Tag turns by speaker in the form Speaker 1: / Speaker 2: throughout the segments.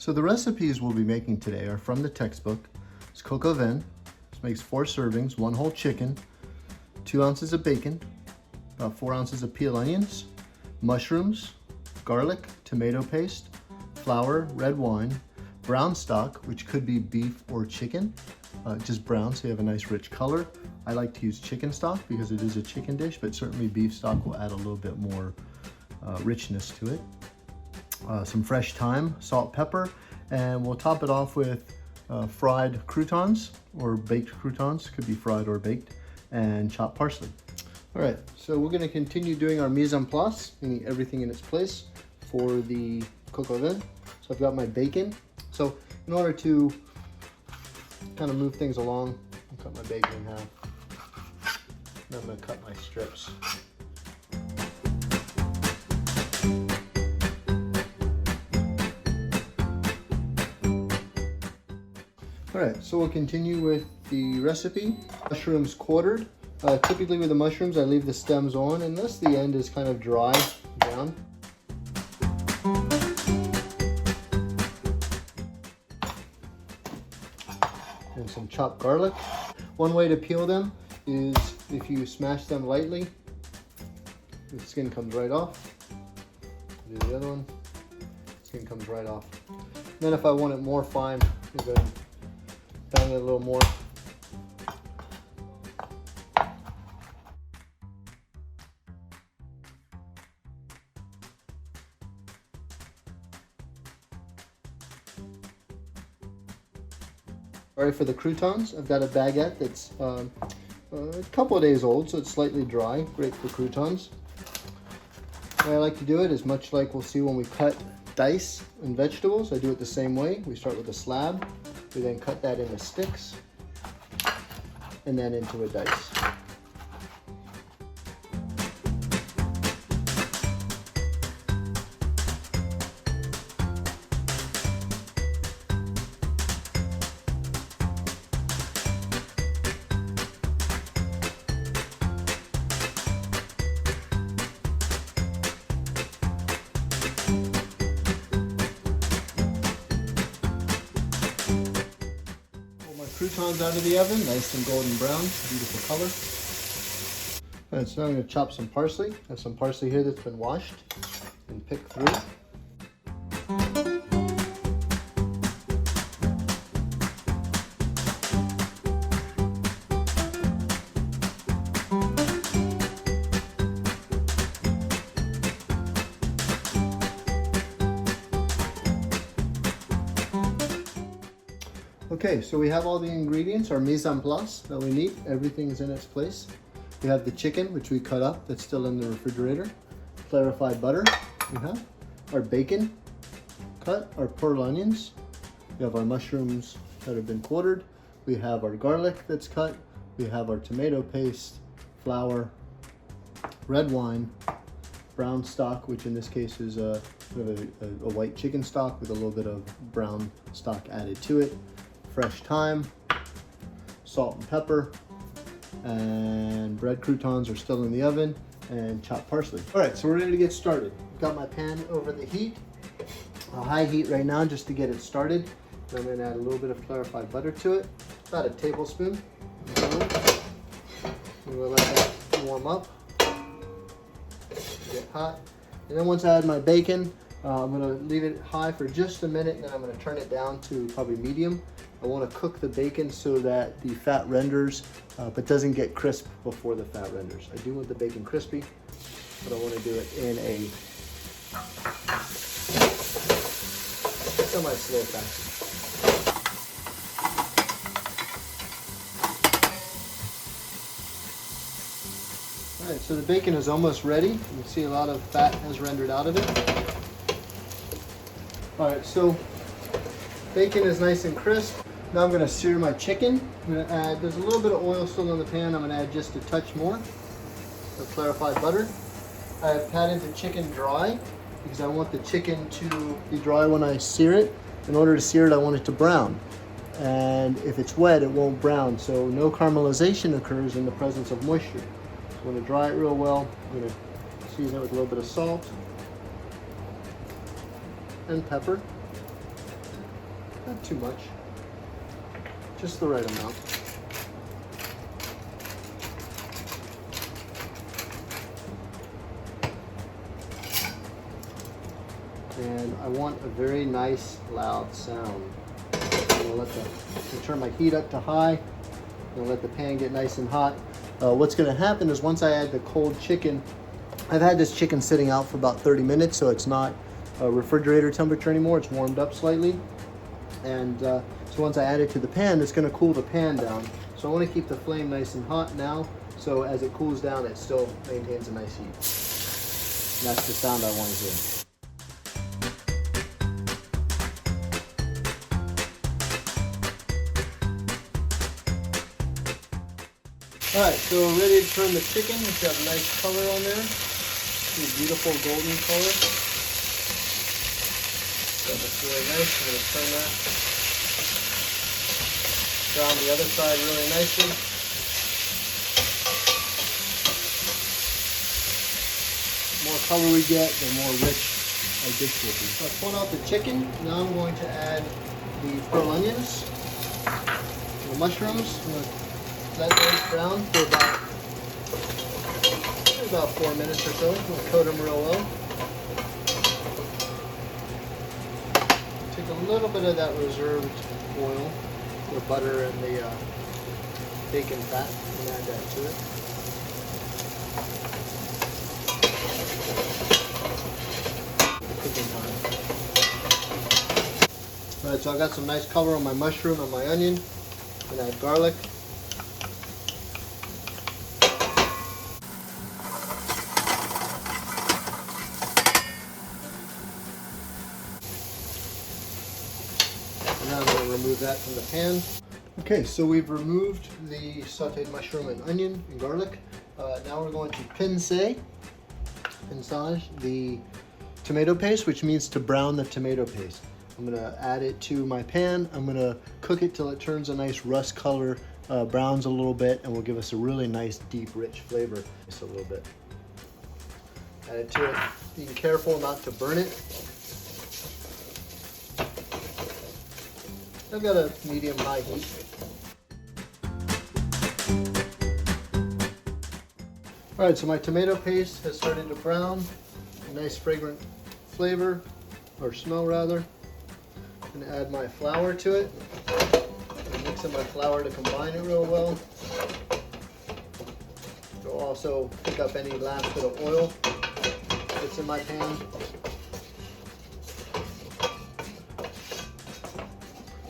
Speaker 1: So the recipes we'll be making today are from the textbook. It's Coq Au Vin. This makes 4 servings, 1 whole chicken, 2 ounces of bacon, about 4 ounces of peeled onions, mushrooms, garlic, tomato paste, flour, red wine, brown stock, which could be beef or chicken, just brown so you have a nice rich color. I like to use chicken stock because it is a chicken dish, but certainly beef stock will add a little bit more richness to it. Some fresh thyme, salt, pepper, and we'll top it off with fried croutons or baked croutons, could be fried or baked, and chopped parsley. All right, so we're going to continue doing our mise en place, meaning everything in its place for the Coq Au Vin. So I've got my bacon. So in order to kind of move things along, I'll cut my bacon in half. And I'm going to cut my strips. All right, so we'll continue with the recipe. Mushrooms quartered. Typically with the mushrooms, I leave the stems on unless the end is kind of dry down. And some chopped garlic. One way to peel them is if you smash them lightly, the skin comes right off. Do the other one, skin comes right off. And then if I want it more fine, I'm going to bang it a little more. Sorry for the croutons. I've got a baguette that's a couple of days old, so it's slightly dry. Great for croutons. The way I like to do it is much like we'll see when we cut dice in vegetables. I do it the same way. We start with a slab. We then cut that into sticks and then into a dice. Croutons out of the oven, nice and golden brown, beautiful color. All right, so now I'm going to chop some parsley. I have some parsley here that's been washed and picked through. Okay, so we have all the ingredients, our mise en place that we need. Everything is in its place. We have the chicken, which we cut up, that's still in the refrigerator. Clarified butter, we have. Our bacon cut, our pearl onions. We have our mushrooms that have been quartered. We have our garlic that's cut. We have our tomato paste, flour, red wine, brown stock, which in this case is a white chicken stock with a little bit of brown stock added to it. Fresh thyme, salt and pepper, and bread croutons are still in the oven, and chopped parsley. All right, so we're ready to get started. Got my pan over the heat, a high heat right now just to get it started. I'm going to add a little bit of clarified butter to it, about a tablespoon. I'm going to let that warm up, get hot. And then once I add my bacon, I'm going to leave it high for just a minute, and then I'm going to turn it down to probably medium. I want to cook the bacon so that the fat renders, but doesn't get crisp before the fat renders. I do want the bacon crispy, but I want to do it in a semi-slow fashion. All right, so the bacon is almost ready. You can see a lot of fat has rendered out of it. All right, so bacon is nice and crisp. Now I'm going to sear my chicken. I'm going to add, there's a little bit of oil still in the pan. I'm going to add just a touch more of clarified butter. I have patted the chicken dry because I want the chicken to be dry when I sear it. In order to sear it, I want it to brown. And if it's wet, it won't brown. So no caramelization occurs in the presence of moisture. So I'm going to dry it real well. I'm going to season it with a little bit of salt and pepper. Not too much, just the right amount. And I want a very nice loud sound. I'm gonna turn my heat up to high. I'm gonna let the pan get nice and hot. What's gonna happen is once I add the cold chicken, I've had this chicken sitting out for about 30 minutes, so it's not refrigerator temperature anymore. It's warmed up slightly. And so once I add it to the pan, it's gonna cool the pan down. So I wanna keep the flame nice and hot now, so as it cools down, it still maintains a nice heat. And that's the sound I wanna hear. All right, so we're ready to turn the chicken. It's got a nice color on there. See, beautiful golden color. So that's really nice. I'm gonna turn that. Brown the other side really nicely. The more color we get, the more rich our dish will be. So I pulled out the chicken. Now I'm going to add the pearl onions, the mushrooms. Let those brown for about 4 minutes or so. We'll coat them real well. Take a little bit of that reserved oil, the butter and the bacon fat, and add that to it. All right, so I got some nice color on my mushroom and my onion. I'm gonna add garlic. Now I'm going to remove that from the pan. Okay, so we've removed the sauteed mushroom and onion and garlic. Now we're going to pincage the tomato paste, which means to brown the tomato paste. I'm going to add it to my pan. I'm going to cook it till it turns a nice rust color, browns a little bit, and will give us a really nice, deep, rich flavor. Just a little bit. Add it to it. Being careful not to burn it. I've got a medium-high heat. All right, so my tomato paste has started to brown. A nice fragrant flavor, or smell rather. I'm gonna add my flour to it. I'm mixing my flour to combine it real well. It'll also pick up any last bit of oil that's in my pan.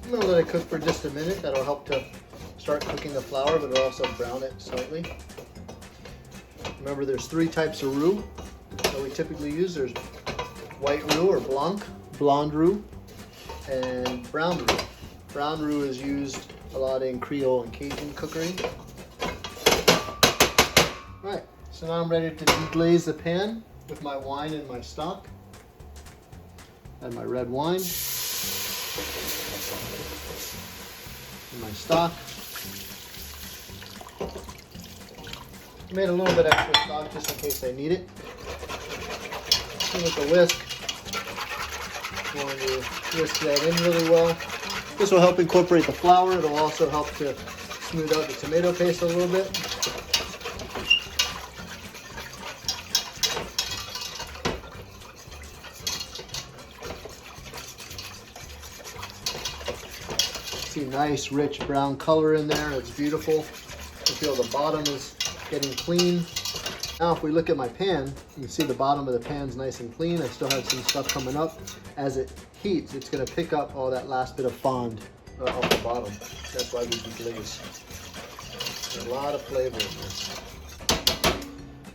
Speaker 1: I'm going to let it cook for just a minute. That'll help to start cooking the flour, but it'll also brown it slightly. Remember, there's 3 types of roux that we typically use. There's white roux or blanc, blonde roux, and brown roux. Brown roux is used a lot in Creole and Cajun cookery. All right, so now I'm ready to deglaze the pan with my wine and my stock. Add my red wine. And my stock. I made a little bit extra stock just in case I need it. And with the whisk, I'm going to whisk that in really well. This will help incorporate the flour. It'll also help to smooth out the tomato paste a little bit. See, nice rich brown color in there. It's beautiful. You feel the bottom is getting clean. Now if we look at my pan, you can see the bottom of the pan's nice and clean. I still have some stuff coming up. As it heats, it's going to pick up all that last bit of fond off the bottom. That's why we deglaze. There's a lot of flavor in this.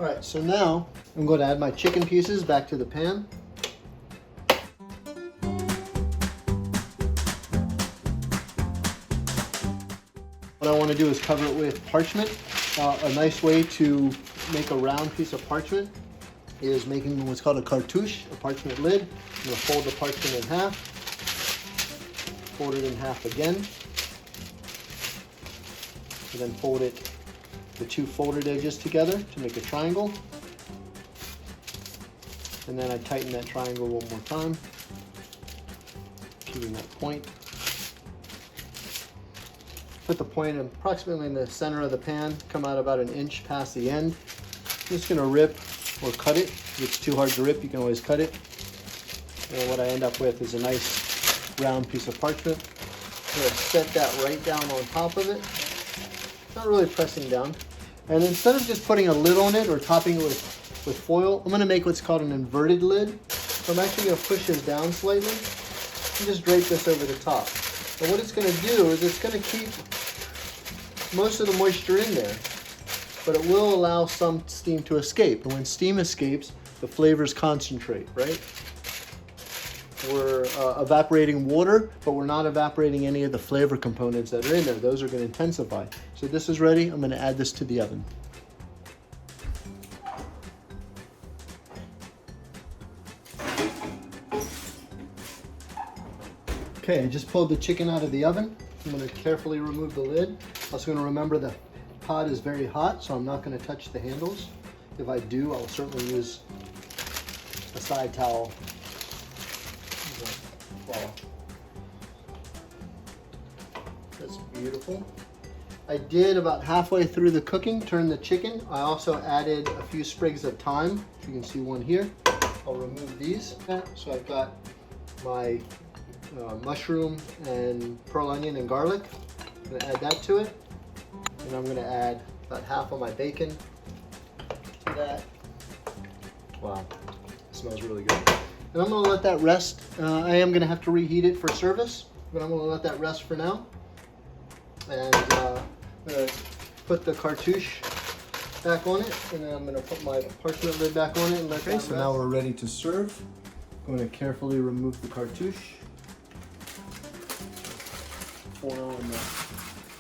Speaker 1: All right, so now I'm going to add my chicken pieces back to the pan. What I want to do is cover it with parchment. A nice way to make a round piece of parchment is making what's called a cartouche, a parchment lid. I'm going to fold the parchment in half, fold it in half again, and then fold it, the 2 folded edges together to make a triangle. And then I tighten that triangle one more time, keeping that point. Put the point approximately in the center of the pan, come out about 1 inch past the end. I'm just gonna rip or cut it. If it's too hard to rip, you can always cut it. And what I end up with is a nice round piece of parchment. I'm gonna set that right down on top of it. Not really pressing down. And instead of just putting a lid on it or topping it with foil, I'm gonna make what's called an inverted lid. So I'm actually gonna push this down slightly and just drape this over the top. And what it's gonna do is it's gonna keep most of the moisture in there, but it will allow some steam to escape. And when steam escapes, the flavors concentrate, right? We're evaporating water, but we're not evaporating any of the flavor components that are in there. Those are gonna intensify. So this is ready. I'm gonna add this to the oven. Okay, I just pulled the chicken out of the oven. I'm gonna carefully remove the lid. Also gonna remember the pot is very hot, so I'm not gonna touch the handles. If I do, I'll certainly use a side towel. Wow. That's beautiful. I did about halfway through the cooking, turn the chicken. I also added a few sprigs of thyme. You can see one here. I'll remove these. So I've got my mushroom and pearl onion and garlic. I'm gonna add that to it. And I'm gonna add about half of my bacon to that. Wow, it smells really good. And I'm gonna let that rest. I am gonna have to reheat it for service, but I'm gonna let that rest for now. And I'm gonna put the cartouche back on it, and then I'm gonna put my parchment lid back on it and let that rest. So now we're ready to serve. I'm gonna carefully remove the cartouche. Foil in the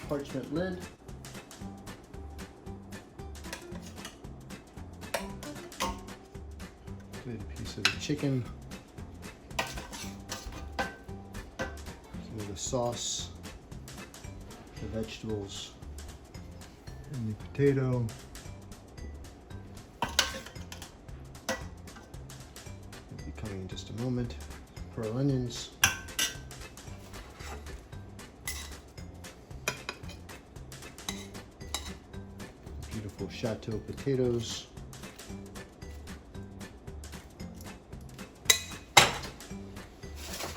Speaker 1: parchment lid. Good piece of the chicken. Some of the sauce, the vegetables, and the potato. It'll be coming in just a moment. Pearl onions. Beautiful chateau potatoes.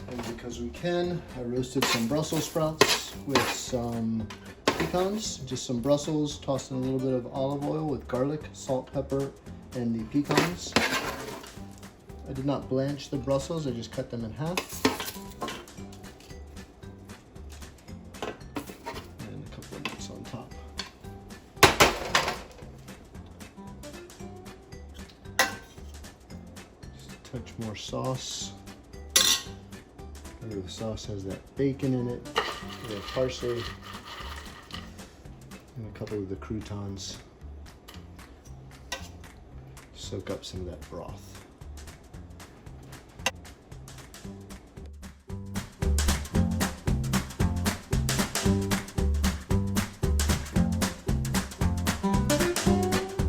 Speaker 1: And because we can, I roasted some Brussels sprouts with some pecans. Just some Brussels, tossed in a little bit of olive oil with garlic, salt, pepper, and the pecans. I did not blanch the Brussels, I just cut them in half. And a couple of nuts on top. Just a touch more sauce. The sauce has that bacon in it, a little parsley, and a couple of the croutons. Soak up some of that broth.